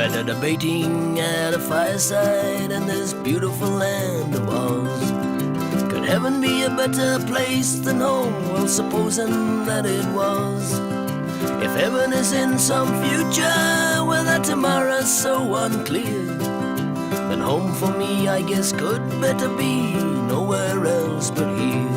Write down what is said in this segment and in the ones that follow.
Rather debating at a fireside in this beautiful land of Oz. Could heaven be a better place than home? Well, supposing that it was. If heaven is in some future where that tomorrow's so unclear, then home for me I guess could better be nowhere else but here.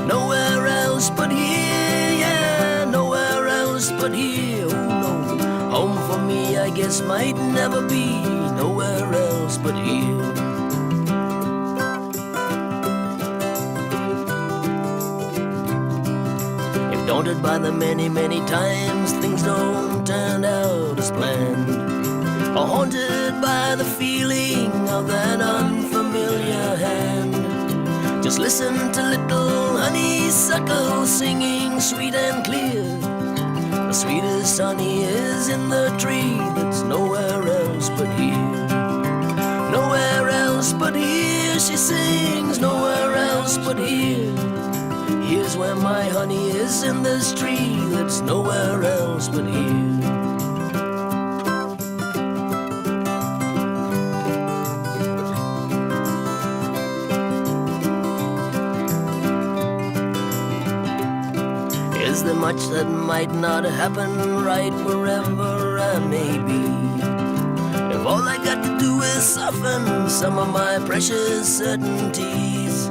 Nowhere else but here, yeah, nowhere else but here. Oh no, home for me I guess might never be nowhere else but here. If daunted by the many, many times things don't turn out as planned, or haunted by the feeling of that unfamiliar hand, just listen to little honeysuckle singing sweet and clear. The sweetest honey is in the tree that's nowhere else but here. Nowhere else but here, she sings, nowhere else but here. Here's where my honey is, in this tree that's nowhere else but here. Is there much that might not happen right wherever I may be? If all I got to do is soften some of my precious certainties,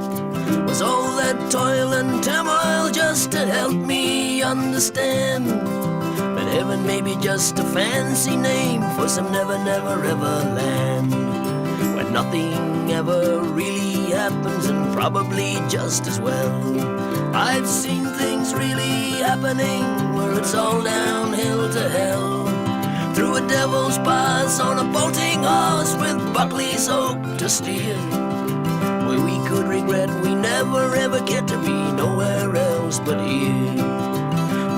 was all that toil and turmoil just to help me understand that heaven may be just a fancy name for some never, never, ever land, where nothing ever really happens, and probably just as well. I've seen things really happening where it's all downhill to hell, through a devil's pass on a bolting horse with Buckley's oak to steer, where we could regret we never ever get to be nowhere else but here.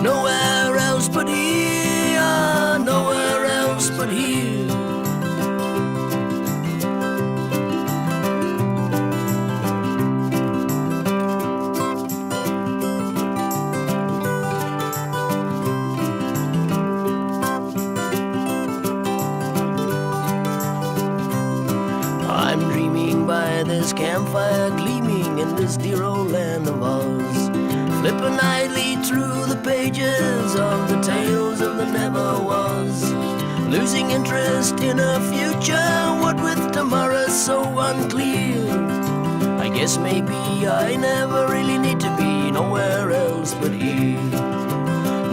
Nowhere else but here, nowhere else but here. I'm dreaming by this campfire gleaming in this dear old land of Oz, flipping idly through the pages of the tales of the never was, losing interest in a future, what with tomorrow so unclear. I guess maybe I never really need to be nowhere else but here.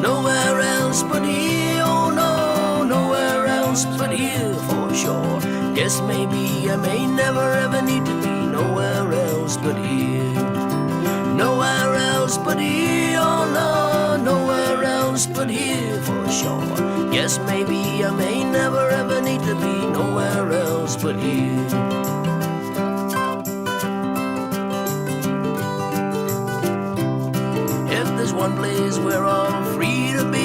Nowhere else but here, oh no, nowhere else but here for sure. Guess maybe I may never ever need to be nowhere else but here. Nowhere else but here, oh no, nowhere else but here for sure. Guess maybe I may never ever need to be nowhere else but here. If there's one place we're all free to be,